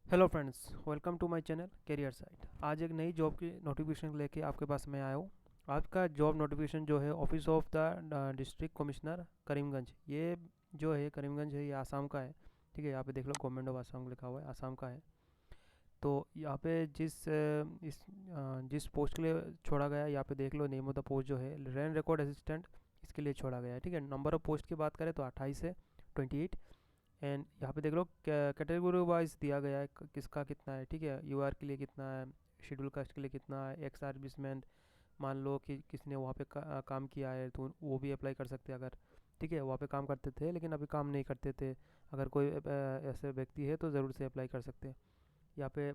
Hello friends, welcome to my channel career site. आज एक नई जॉब की नोटिफिकेशन लेके आपके पास मैं आया हूँ। आज का जॉब नोटिफिकेशन जो है office of the district commissioner Karimganj, ये जो है करीमगंज है, ये आसाम का है। ठीक है, यहाँ पे देख लो गवर्नमेंट ऑफ आसाम लिखा हुआ है, आसाम का है। तो यहाँ पे जिस पोस्ट के लिए छोड़ा गया है, यहाँ पे देख लो नेम ऑफ द पोस्ट जो है रैन रिकॉर्ड असिस्टेंट, इसके लिए छोड़ा गया है। ठीक है, नंबर ऑफ पोस्ट की बात करें तो 28 है, 28। एंड यहाँ पे देख लो कैटेगरी वाइज दिया गया है किसका कितना है। ठीक है, यूआर के लिए कितना है, शेड्यूल कास्ट के लिए कितना है, एक्स सर्विसमैन मान लो कि किसने वहाँ पे काम किया है तो वो भी अप्लाई कर सकते हैं अगर। ठीक है, वहाँ पे काम करते थे लेकिन अभी काम नहीं करते थे, अगर कोई ऐसे व्यक्ति है तो ज़रूर से अप्लाई कर सकते हैं। यहाँ पे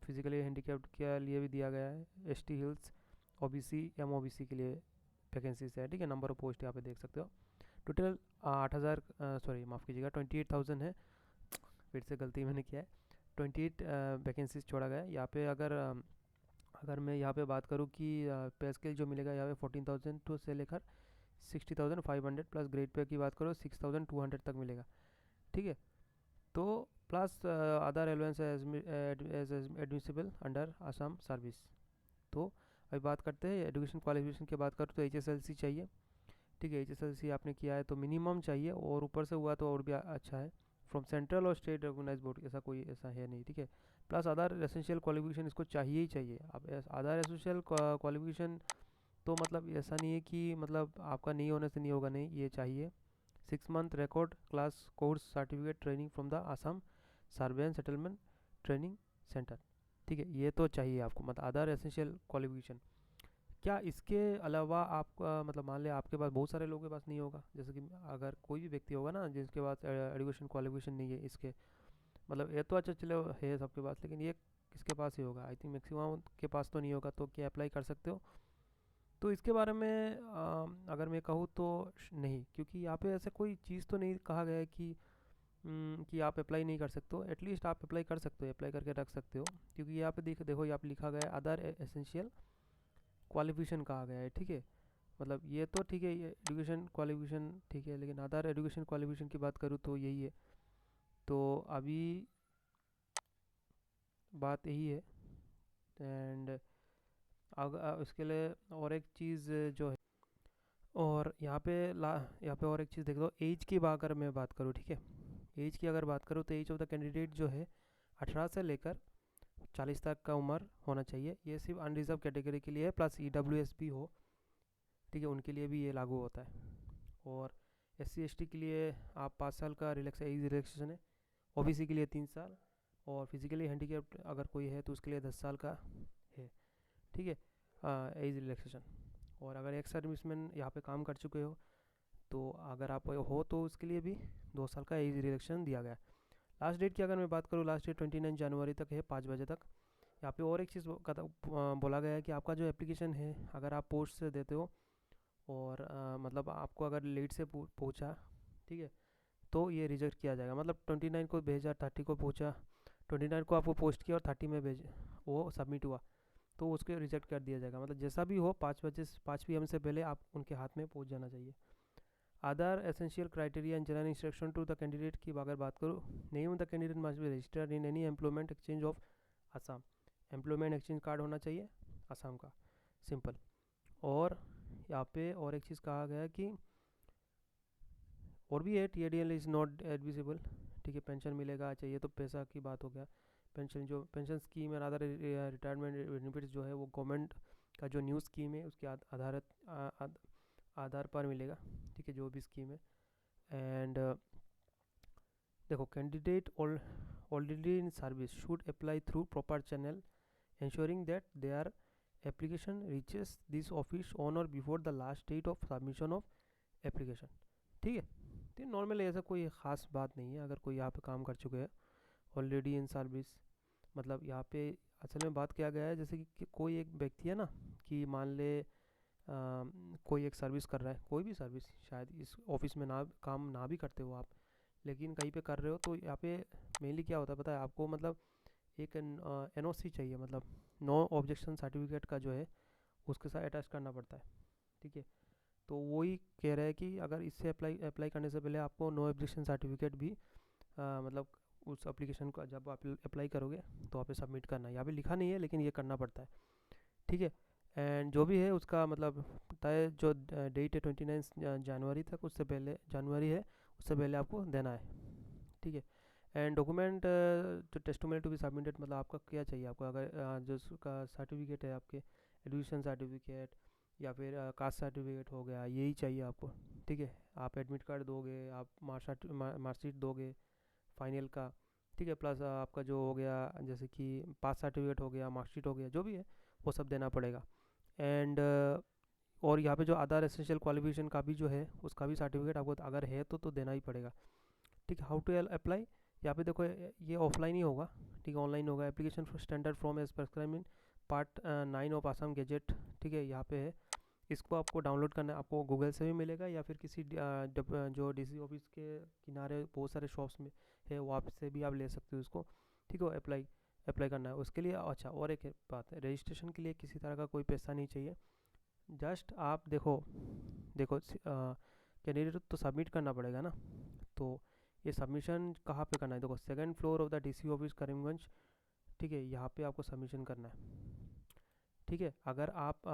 फिजिकली हैंडीकैप्ड के लिए भी दिया गया है, ST hills, OBC M OBC के लिए वैकेंसीज है। ठीक है, नंबर ऑफ पोस्ट यहाँ पे देख सकते हो। टोटल 8,000, सॉरी माफ़ कीजिएगा 28,000 है, फिर से गलती मैंने किया है। 28 वैकेंसीज छोड़ा गया है यहाँ पे। अगर मैं यहाँ पे बात करूँ कि पे स्केल जो मिलेगा यहाँ पे 14,000 टू से लेकर 60,500, प्लस ग्रेड पे की बात करो 6,200 तक मिलेगा। ठीक है, तो plus other allowance as admissible under Assam service. तो अभी बात करते हैं एजुकेशन क्वालिफिकेशन की बात करूँ तो HSLC चाहिए। ठीक है, HSLC आपने किया है तो मिनिमम चाहिए, और ऊपर से हुआ तो और भी अच्छा है। फ्रॉम सेंट्रल और स्टेट रिकॉग्नाइज बोर्ड ऐसा कोई ऐसा है नहीं। ठीक है, प्लस अदर एसेंशियल क्वालिफिकेशन इसको चाहिए ही चाहिए। अब अदर एसेंशियल क्वालिफिकेशन तो मतलब ऐसा नहीं है कि मतलब आपका नहीं होने से नहीं होगा, नहीं, ये चाहिए। 6 month record class course certificate training from the Assam survey and settlement training centre. ठीक है, ये तो चाहिए आपको, मतलब अदर एसेंशियल क्वालिफिकेशन। क्या इसके अलावा आपका मतलब मान लिया आपके पास बहुत सारे लोगों के पास नहीं होगा, जैसे कि अगर कोई भी व्यक्ति होगा ना जिसके पास एजुकेशन क्वालिफिकेशन नहीं है इसके, मतलब ये तो अच्छा चलो है सबके पास, लेकिन ये किसके पास ही होगा, आई थिंक मैक्सिमम के पास तो नहीं होगा, तो क्या अप्लाई कर सकते हो? तो इसके बारे में अगर मैं कहूँ तो नहीं, क्योंकि यहाँ पे ऐसे कोई चीज़ तो नहीं कहा गया है कि आप अप्लाई नहीं कर सकते हो। एटलीस्ट आप अप्लाई कर सकते हो, अप्लाई करके रख सकते हो, क्योंकि यहाँ पे देखो यहाँ पे लिखा गया है अदर एसेंशियल क्वालिफिकेशन कहा गया है। ठीक है, मतलब ये तो ठीक है, ये एजुकेशन क्वालिफिकेशन ठीक है, लेकिन अदर एजुकेशन क्वालिफिकेशन की बात करूँ तो यही है। तो अभी बात यही है। एंड इसके लिए और एक चीज़ जो है, और यहाँ पे और एक चीज़ देख लो, एज की अगर मैं बात करूँ। ठीक है, एज की अगर बात करूँ तो एज ऑफ द कैंडिडेट जो है 18 से लेकर 40 तक का उम्र होना चाहिए। ये सिर्फ अनरिजर्व कैटेगरी के लिए है, प्लस EWS भी हो। ठीक है, उनके लिए भी ये लागू होता है। और SC ST के लिए आप 5 साल का एज रिलैक्सेशन है, OBC के लिए 3 साल, और फिजिकली हैंडीकैप्ड अगर कोई है तो उसके लिए 10 साल का है। ठीक है, एज रिलैक्सेशन। और अगर एक्स सर्विसमैन यहाँ पे काम कर चुके हो तो अगर आप हो तो उसके लिए भी 2 साल का एज रिलैक्सेशन दिया गया है। लास्ट डेट की अगर मैं बात करूँ, लास्ट डेट 29 जनवरी तक है, 5 बजे तक। यहाँ पे और एक चीज़ बोला गया है कि आपका जो एप्लीकेशन है अगर आप पोस्ट से देते हो और मतलब आपको अगर लेट से पहुँचा, ठीक है, तो ये रिजेक्ट किया जाएगा। मतलब 29 को भेजा, 30 को पहुँचा, 29 को आपको पोस्ट किया और 30 में भेज वो सबमिट हुआ, तो उसको रिजेक्ट कर दिया जाएगा। मतलब जैसा भी हो 5 बजे 5 PM से पहले आप उनके हाथ में पहुँच जाना चाहिए। Other essential criteria and general instruction to the candidate की अगर बात करूँ, name of the candidate must be registered in any employment exchange of Assam. Employment exchange card होना चाहिए आसाम का, सिंपल। और यहाँ पे और एक चीज़ कहा गया है कि और भी है, TADL इज़ नॉट एडमिसिबल। ठीक है, पेंशन मिलेगा, चाहिए तो पैसा की बात हो गया। पेंशन जो पेंशन स्कीम है, अदर रिटायरमेंट बेनिफिट्स जो है वो गवर्नमेंट का जो न्यू स्कीम है उसके आधार पर मिलेगा। ठीक है, जो भी स्कीम है। एंड देखो, candidate already in service should apply through proper channel ensuring that their application reaches this office on or before the last date of submission of application। ठीक है, तो नॉर्मली ऐसा कोई ख़ास बात नहीं है अगर कोई यहाँ पे काम कर चुके हैं ऑलरेडी इन सर्विस। मतलब यहाँ पे असल में बात किया गया है, जैसे कि कोई एक व्यक्ति है ना, कि मान ले कोई एक सर्विस कर रहा है, कोई भी सर्विस, शायद इस ऑफिस में ना काम ना भी करते हो आप, लेकिन कहीं पे कर रहे हो, तो यहाँ पे मेनली क्या होता है पता है आपको, मतलब एक NOC चाहिए, मतलब नो ऑब्जेक्शन सर्टिफिकेट का जो है उसके साथ अटैच करना पड़ता है। ठीक है, तो वही कह रहा है कि अगर इससे अप्लाई अप्लाई करने से पहले आपको नो ऑब्जेक्शन सर्टिफिकेट भी मतलब उस एप्लीकेशन को जब आप अप्लाई करोगे तो वहाँ पे सबमिट करना है। यहाँ पे लिखा नहीं है लेकिन ये करना पड़ता है, ठीक है। एंड जो भी है उसका मतलब तय जो डेट है 29 जनवरी तक, उससे पहले जनवरी है उससे पहले आपको देना है, ठीक है। एंड डॉक्यूमेंट जो टेस्टिमोनियल टू बी सबमिटेड, मतलब आपका क्या चाहिए आपको, अगर जो उसका सर्टिफिकेट है आपके एडमिशन सर्टिफिकेट या फिर कास्ट सर्टिफिकेट हो गया, यही चाहिए आपको, ठीक है। आप एडमिट कार्ड दोगे, आप मार्कशीट दोगे फाइनल का, ठीक है। प्लस आपका जो हो गया जैसे कि पास सर्टिफिकेट हो गया, मार्कशीट हो गया, जो भी है वो सब देना पड़ेगा। एंड और यहाँ पे जो अदर एसेंशियल क्वालिफिकेशन का भी जो है उसका भी सर्टिफिकेट आपको अगर है तो देना ही पड़ेगा, ठीक है। हाउ टू अप्लाई, यहाँ पे देखो ये ऑफलाइन ही होगा, ठीक है, ऑनलाइन होगा। Application for standard from as prescribe in part 9 of Assam gazette, ठीक है, यहाँ पे है। इसको आपको डाउनलोड करना है, आपको गूगल से भी मिलेगा या फिर किसी जो डीसी ऑफिस के किनारे बहुत सारे शॉप्स में है, वहाँ से भी आप ले सकते हो इसको, ठीक है। अप्लाई करना है उसके लिए। अच्छा, और एक बात है, रजिस्ट्रेशन के लिए किसी तरह का कोई पैसा नहीं चाहिए। जस्ट आप देखो देखो कैंडिडेट तो सबमिट करना पड़ेगा ना, तो ये सबमिशन कहाँ पे करना है, देखो second floor of the DC office Karimganj, ठीक है, यहाँ पे आपको सबमिशन करना है, ठीक है। अगर आप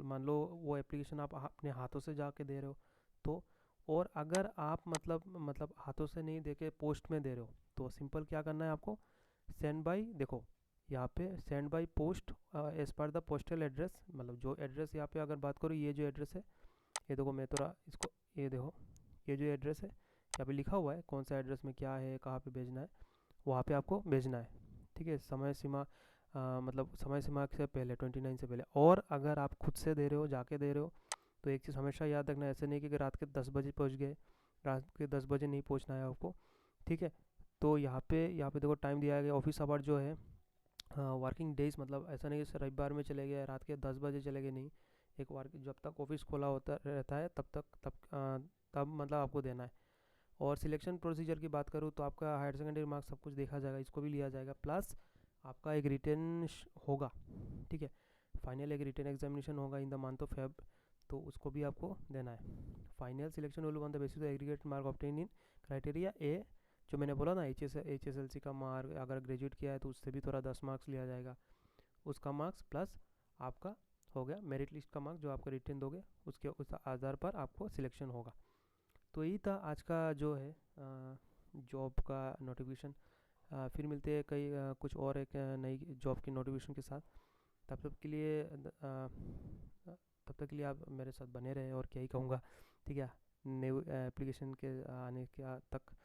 मान लो वो एप्लीकेशन आप अपने हाथों से जाके दे रहे हो तो, और अगर आप मतलब हाथों से नहीं दे के पोस्ट में दे रहे हो तो सिंपल क्या करना है आपको, सेंड बाई, देखो यहाँ पे send by post as per the postal address, मतलब जो एड्रेस यहाँ पे अगर बात करो, ये जो एड्रेस है, ये देखो मैं थोड़ा इसको, ये देखो ये जो एड्रेस है यहाँ पे लिखा हुआ है कौन सा एड्रेस में क्या है, कहाँ पे भेजना है, वहाँ पे आपको भेजना है, ठीक है। समय सीमा मतलब समय सीमा से पहले 29 से पहले। और अगर आप खुद से दे रहे हो, जाके दे रहे हो, तो एक चीज़ हमेशा याद रखना, ऐसे नहीं कि रात के 10 बजे पहुँच गए, रात के 10 बजे नहीं पहुँचना है आपको, ठीक है। तो यहाँ पे देखो टाइम दिया गया, ऑफिस आवर जो है वर्किंग डेज, मतलब ऐसा नहीं कि रविवार में चले गए रात के 10 बजे चले गए, नहीं, एक वर्क जब तक ऑफिस खोला होता रहता है तब मतलब आपको देना है। और सिलेक्शन प्रोसीजर की बात करूँ तो आपका हायर सेकेंडरी मार्क्स सब कुछ देखा जाएगा, इसको भी लिया जाएगा, प्लस आपका एक रिटर्न होगा, ठीक है। फाइनल एक रिटर्न एग्जामिनेशन होगा in the month of Feb, तो उसको भी आपको देना है। Final selection will on the basis of aggregate mark obtain in criteria A, जो मैंने बोला ना HSLC का मार्क, अगर ग्रेजुएट किया है तो उससे भी थोड़ा 10 मार्क्स लिया जाएगा, उसका मार्क्स प्लस आपका हो गया मेरिट लिस्ट का मार्क्स जो आपको रिटर्न दोगे, उसके उस आधार पर आपको सिलेक्शन होगा। तो यही था आज का जो है जॉब का नोटिफिकेशन। फिर मिलते हैं कई कुछ और एक नई जॉब की नोटिफिकेशन के साथ। तब तक के लिए तब तक के लिए आप मेरे साथ बने रहे, और क्या ही कहूँगा, ठीक है। न्यू एप्लीकेशन के आने के तक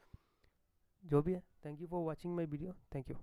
जो भी है, thank you for watching my video, thank you.